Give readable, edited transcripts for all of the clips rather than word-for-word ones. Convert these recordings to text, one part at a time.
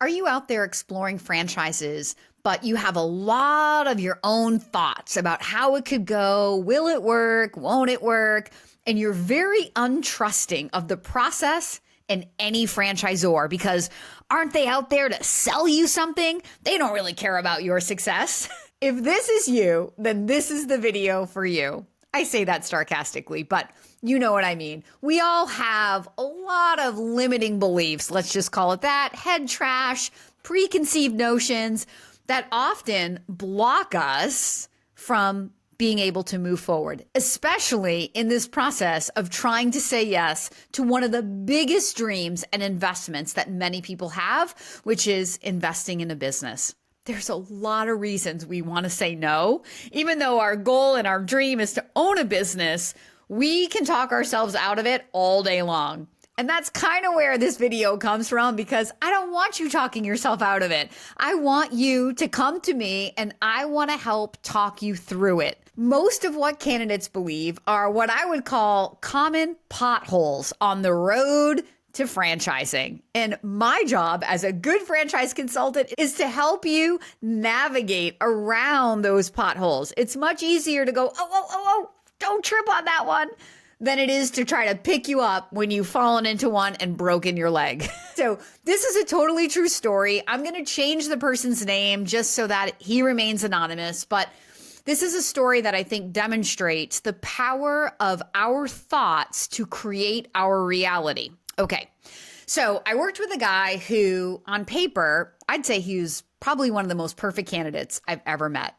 Are you out there exploring franchises, but you have a lot of your own thoughts about how it could go? Will it work? Won't it work? And you're very untrusting of the process and any franchisor because aren't they out there to sell you something? They don't really care about your success. If this is you, then this is the video for you. I say that sarcastically, but you know what I mean. We all have a lot of limiting beliefs, let's just call it that, head trash, preconceived notions that often block us from being able to move forward, especially in this process of trying to say yes to one of the biggest dreams and investments that many people have, which is investing in a business. There's a lot of reasons we want to say no. Even though our goal and our dream is to own a business, we can talk ourselves out of it all day long. And that's kind of where this video comes from, because I don't want you talking yourself out of it. I want you to come to me and I want to help talk you through it. Most of what candidates believe are what I would call common potholes on the road to franchising. And my job as a good franchise consultant is to help you navigate around those potholes. It's much easier to go, oh, don't trip on that one, than it is to try to pick you up when you've fallen into one and broken your leg. So this is a totally true story. I'm going to change the person's name just so that he remains anonymous, but this is a story that I think demonstrates the power of our thoughts to create our reality. Okay, so I worked with a guy who, on paper, I'd say he was probably one of the most perfect candidates I've ever met.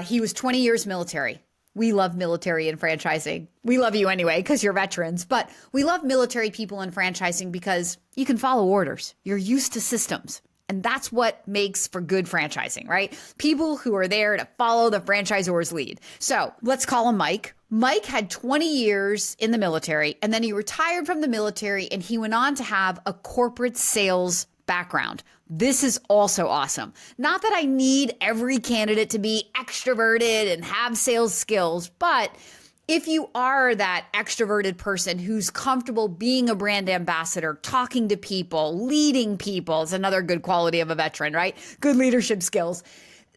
He was 20 years military. We love military and franchising. We love you anyway because you're veterans, but we love military people in franchising because you can follow orders. You're used to systems. And that's what makes for good franchising, right? People who are there to follow the franchisor's lead. So let's call him Mike. Mike had 20 years in the military, and then he retired from the military and he went on to have a corporate sales background. This is also awesome. Not that I need every candidate to be extroverted and have sales skills, but if you are that extroverted person who's comfortable being a brand ambassador, talking to people, leading people, is another good quality of a veteran, right? Good leadership skills.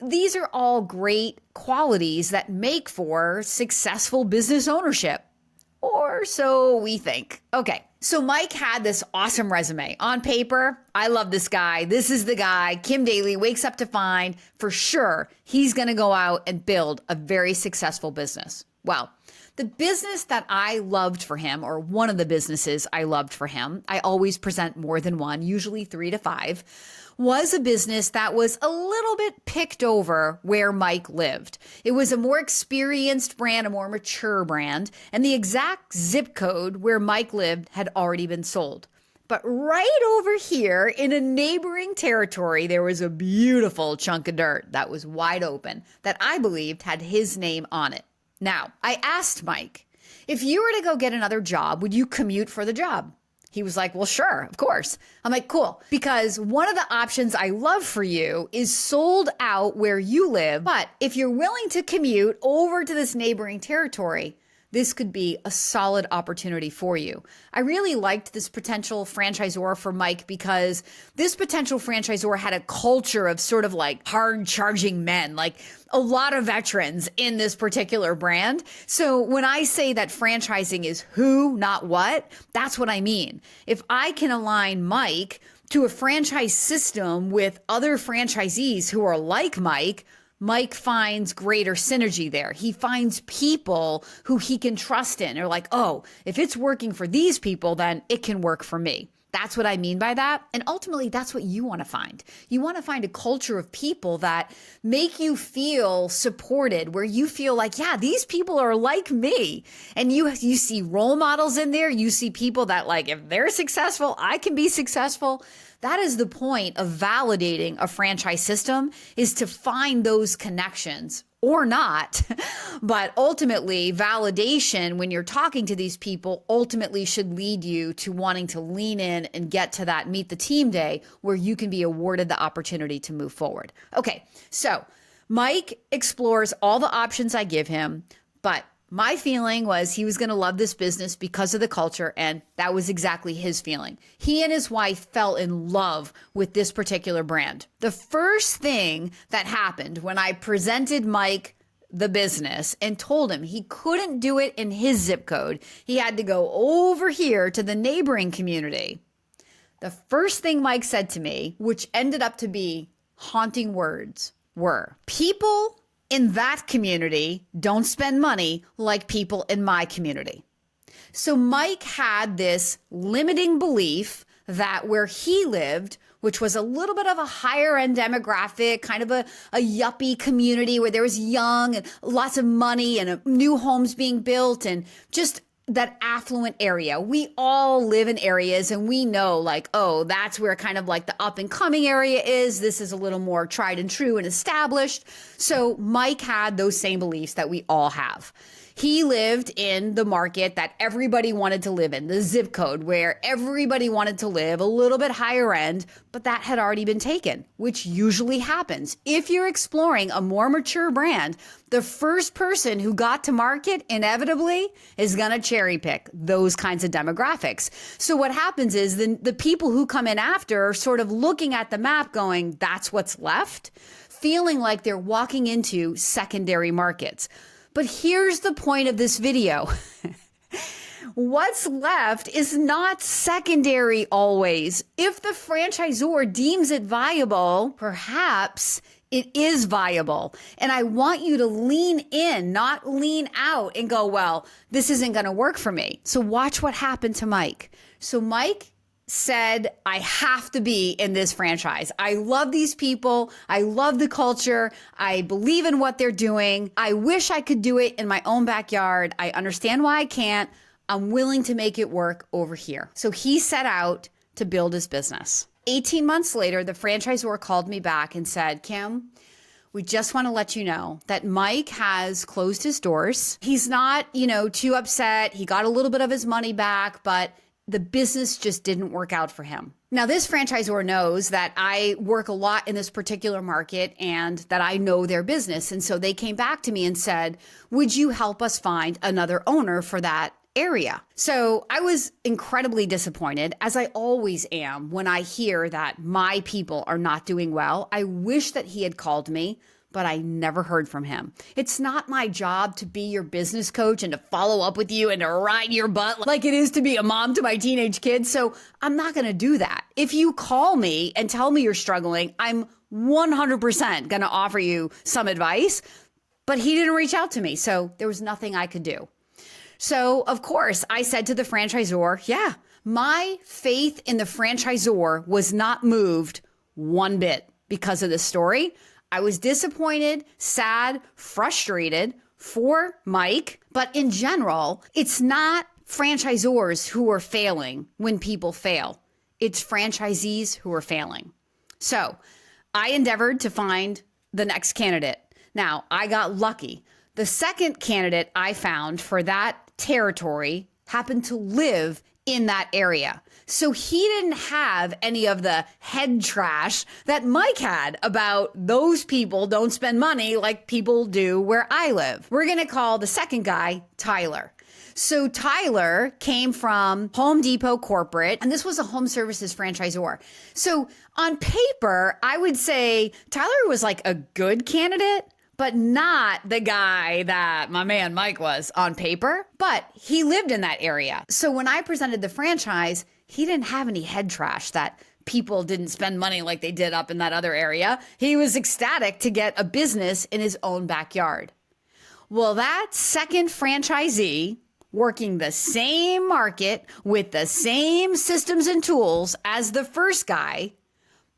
These are all great qualities that make for successful business ownership. Or so we think. Okay, so Mike had this awesome resume. On paper, I love this guy. This is the guy Kim Daly wakes up to find for sure he's going to go out and build a very successful business. Well, the business that I loved for him, or one of the businesses I loved for him, I always present more than one, usually 3 to 5, was a business that was a little bit picked over where Mike lived. It was a more experienced brand, a more mature brand, and the exact zip code where Mike lived had already been sold. But right over here in a neighboring territory, there was a beautiful chunk of dirt that was wide open that I believed had his name on it. Now, I asked Mike, if you were to go get another job, would you commute for the job? He was like, well, sure, of course. I'm like, cool. Because one of the options I love for you is sold out where you live. But if you're willing to commute over to this neighboring territory, this could be a solid opportunity for you. I really liked this potential franchisor for Mike because this potential franchisor had a culture of sort of like hard charging men, like a lot of veterans in this particular brand. So when I say that franchising is who, not what, that's what I mean. If I can align Mike to a franchise system with other franchisees who are like Mike, Mike finds greater synergy there. He finds people who he can trust in. Or like, oh, if it's working for these people, then it can work for me. That's what I mean by that. And ultimately, that's what you want to find. You want to find a culture of people that make you feel supported, where you feel like, yeah, these people are like me. And you see role models in there. You see people that like, if they're successful, I can be successful. That is the point of validating a franchise system, is to find those connections or not. But ultimately, validation when you're talking to these people ultimately should lead you to wanting to lean in and get to that meet the team day where you can be awarded the opportunity to move forward. Okay, so Mike explores all the options I give him, but My feeling was he was going to love this business because of the culture, and that was exactly his feeling. He and his wife fell in love with this particular brand. The first thing that happened when I presented Mike the business and told him he couldn't do it in his zip code, he had to go over here to the neighboring community. The first thing Mike said to me, which ended up to be haunting words, were, people in that community don't spend money like people in my community. So Mike had this limiting belief that where he lived, which was a little bit of a higher end demographic, kind of a yuppie community where there was young and lots of money and new homes being built and just that affluent area. We all live in areas and we know like, oh, that's where kind of like the up and coming area is. This is a little more tried and true and established. So Mike had those same beliefs that we all have. He lived in the market that everybody wanted to live in, the zip code where everybody wanted to live, a little bit higher end, but that had already been taken, which usually happens. If you're exploring a more mature brand, the first person who got to market inevitably is going to cherry pick those kinds of demographics. So what happens is the people who come in after are sort of looking at the map going, that's what's left, feeling like they're walking into secondary markets. But here's the point of this video. What's left is not secondary always. If the franchisor deems it viable, perhaps it is viable. And I want you to lean in, not lean out and go, well, this isn't going to work for me. So watch what happened to Mike. So Mike said, I have to be in this franchise. I love these people. I love the culture. I believe in what they're doing. I wish I could do it in my own backyard. I understand why I can't. I'm willing to make it work over here. So he set out to build his business. 18 months later, the franchisor called me back and said, Kim, we just want to let you know that Mike has closed his doors. He's not, too upset. He got a little bit of his money back, but the business just didn't work out for him. Now, this franchisor knows that I work a lot in this particular market and that I know their business. And so they came back to me and said, would you help us find another owner for that area? So I was incredibly disappointed, as I always am when I hear that my people are not doing well. I wish that he had called me, but I never heard from him. It's not my job to be your business coach and to follow up with you and to ride your butt like it is to be a mom to my teenage kids. So I'm not going to do that. If you call me and tell me you're struggling, I'm 100% going to offer you some advice, but he didn't reach out to me. So there was nothing I could do. So of course I said to the franchisor, yeah, my faith in the franchisor was not moved one bit because of this story. I was disappointed, sad, frustrated for Mike, but in general, it's not franchisors who are failing when people fail. It's franchisees who are failing. So I endeavored to find the next candidate. Now, I got lucky. The second candidate I found for that territory happened to live in that area. So he didn't have any of the head trash that Mike had about those people don't spend money like people do where I live. We're going to call the second guy Tyler. So Tyler came from Home Depot corporate, and this was a home services franchisor. So on paper, I would say Tyler was like a good candidate, but not the guy that my man Mike was on paper, but he lived in that area. So when I presented the franchise, he didn't have any head trash that people didn't spend money like they did up in that other area. He was ecstatic to get a business in his own backyard. Well, that second franchisee, working the same market with the same systems and tools as the first guy,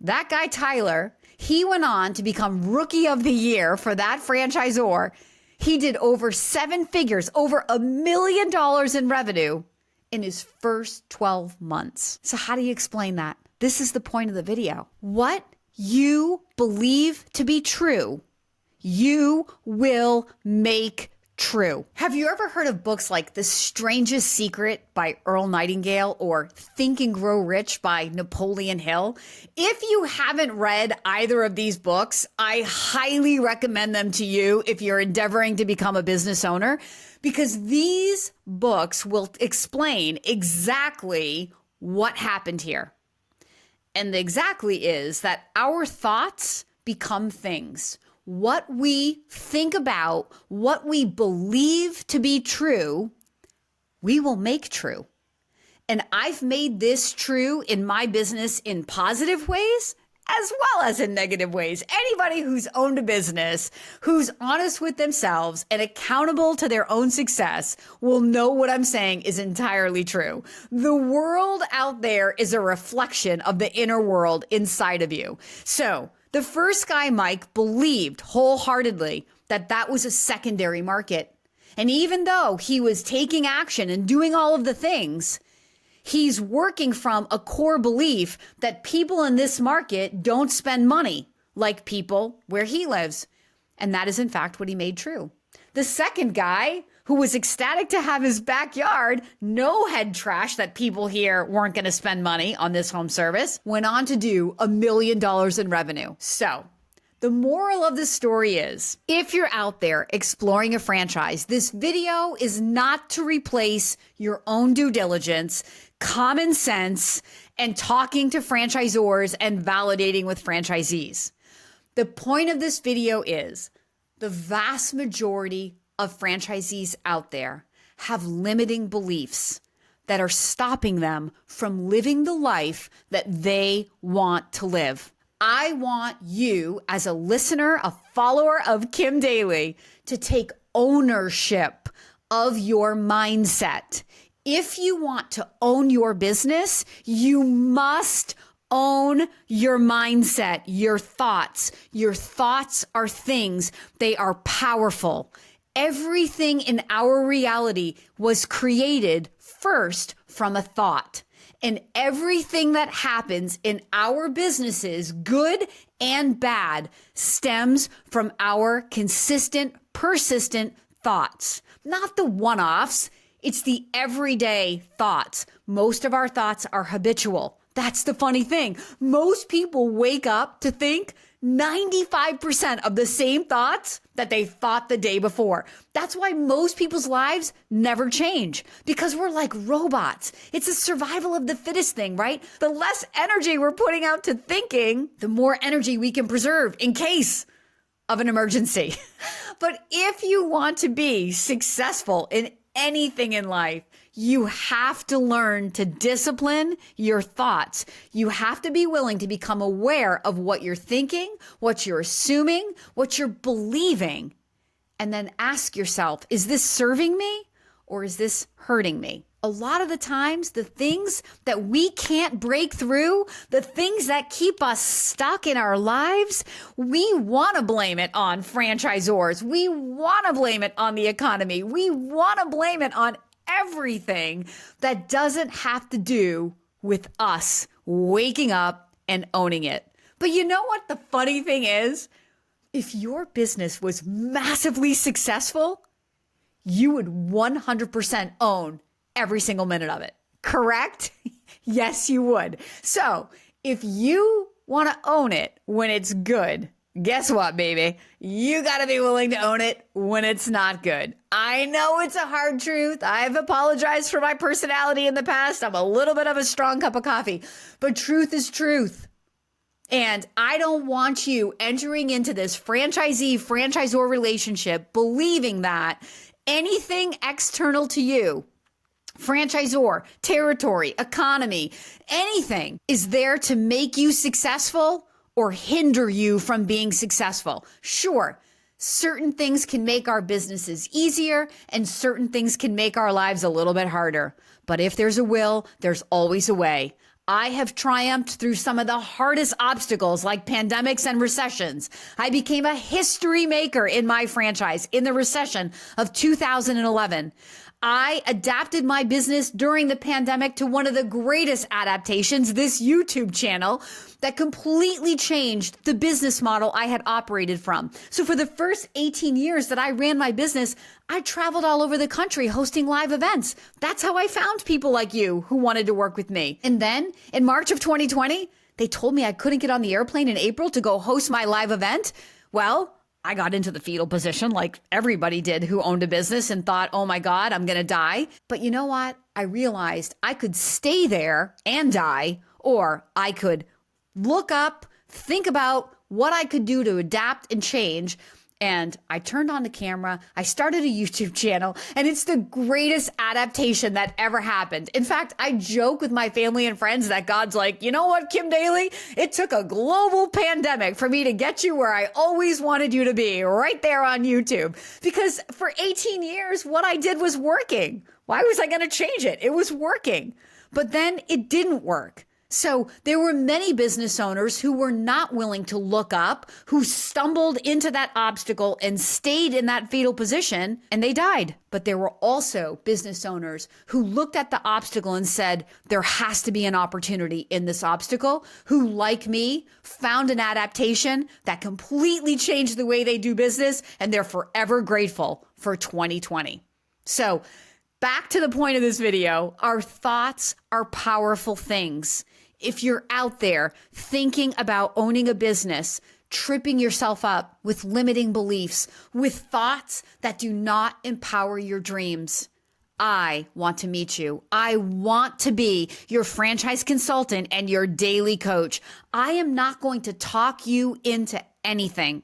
that guy Tyler, he went on to become Rookie of the Year for that franchisor. He did over 7 figures, over $1 million in revenue in his first 12 months. So how do you explain that? This is the point of the video. What you believe to be true, you will make true. Have you ever heard of books like The Strangest Secret by Earl Nightingale or Think and Grow Rich by Napoleon Hill? If you haven't read either of these books, I highly recommend them to you if you're endeavoring to become a business owner, because these books will explain exactly what happened here. And the exactly is that our thoughts become things. What we think about, what we believe to be true, we will make true. And I've made this true in my business in positive ways as well as in negative ways. Anybody who's owned a business, who's honest with themselves and accountable to their own success will know what I'm saying is entirely true. The world out there is a reflection of the inner world inside of you. So the first guy, Mike, believed wholeheartedly that that was a secondary market. And even though he was taking action and doing all of the things, he's working from a core belief that people in this market don't spend money like people where he lives. And that is, in fact, what he made true. The second guy, who was ecstatic to have his backyard, no head trash that people here weren't going to spend money on this home service, went on to do $1 million in revenue. So the moral of the story is, if you're out there exploring a franchise, this video is not to replace your own due diligence, common sense, and talking to franchisors and validating with franchisees. The point of this video is the vast majority of franchisees out there have limiting beliefs that are stopping them from living the life that they want to live. I want you, as a listener, a follower of Kim Daly, to take ownership of your mindset. If you want to own your business, you must own your mindset, your thoughts. Your thoughts are things. They are powerful. Everything in our reality was created first from a thought. And everything that happens in our businesses, good and bad, stems from our consistent, persistent thoughts. Not the one-offs. It's the everyday thoughts. Most of our thoughts are habitual. That's the funny thing. Most people wake up to think 95% of the same thoughts that they thought the day before. That's why most people's lives never change, because we're like robots. It's a survival of the fittest thing, right? The less energy we're putting out to thinking, the more energy we can preserve in case of an emergency. But if you want to be successful in anything in life, you have to learn to discipline your thoughts. You have to be willing to become aware of what you're thinking, what you're assuming, what you're believing, and then ask yourself, is this serving me or is this hurting me? A lot of the times, the things that we can't break through, the things that keep us stuck in our lives, we want to blame it on franchisors. We want to blame it on the economy. We want to blame it on everything that doesn't have to do with us waking up and owning it. But you know what the funny thing is? If your business was massively successful, you would 100% own every single minute of it. Correct? Yes, you would. So if you want to own it when it's good, guess what, baby? You got to be willing to own it when it's not good. I know it's a hard truth. I've apologized for my personality in the past. I'm a little bit of a strong cup of coffee, but truth is truth. And I don't want you entering into this franchisee-franchisor relationship believing that anything external to you, franchisor, territory, economy, anything is there to make you successful or hinder you from being successful. Sure, certain things can make our businesses easier and certain things can make our lives a little bit harder. But if there's a will, there's always a way. I have triumphed through some of the hardest obstacles like pandemics and recessions. I became a history maker in my franchise in the recession of 2011. I adapted my business during the pandemic to one of the greatest adaptations, this YouTube channel, that completely changed the business model I had operated from. So for the first 18 years that I ran my business, I traveled all over the country hosting live events. That's how I found people like you who wanted to work with me. And then in March of 2020, they told me I couldn't get on the airplane in April to go host my live event. Well, I got into the fetal position like everybody did who owned a business and thought, oh my God, I'm going to die. But you know what? I realized I could stay there and die, or I could look up, think about what I could do to adapt and change. And I turned on the camera, I started a YouTube channel, and it's the greatest adaptation that ever happened. In fact, I joke with my family and friends that God's like, you know what, Kim Daly? It took a global pandemic for me to get you where I always wanted you to be, right there on YouTube. Because for 18 years, what I did was working. Why was I going to change it? It was working. But then it didn't work. So there were many business owners who were not willing to look up, who stumbled into that obstacle and stayed in that fetal position, and they died. But there were also business owners who looked at the obstacle and said, there has to be an opportunity in this obstacle, who, like me, found an adaptation that completely changed the way they do business, and they're forever grateful for 2020. So back to the point of this video, our thoughts are powerful things. If you're out there thinking about owning a business, tripping yourself up with limiting beliefs, with thoughts that do not empower your dreams, I want to meet you. I want to be your franchise consultant and your daily coach. I am not going to talk you into anything,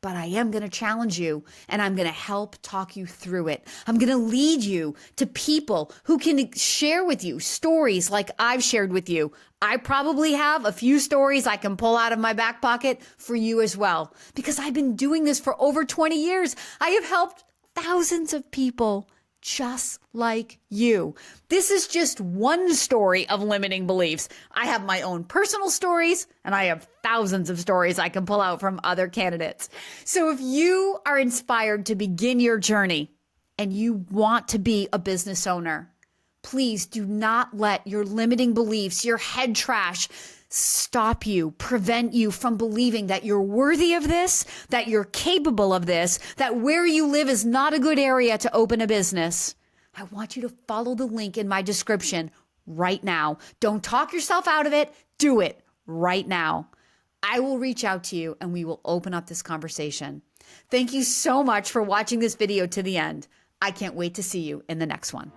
but I am going to challenge you, and I'm going to help talk you through it. I'm going to lead you to people who can share with you stories like I've shared with you. I probably have a few stories I can pull out of my back pocket for you as well, because I've been doing this for over 20 years. I have helped thousands of people just like you. This is just one story of limiting beliefs. I have my own personal stories, and I have thousands of stories I can pull out from other candidates. So if you are inspired to begin your journey and you want to be a business owner, please do not let your limiting beliefs, your head trash, stop you, prevent you from believing that you're worthy of this, that you're capable of this, that where you live is not a good area to open a business. I want you to follow the link in my description right now. Don't talk yourself out of it. Do it right now. I will reach out to you and we will open up this conversation. Thank you so much for watching this video to the end. I can't wait to see you in the next one.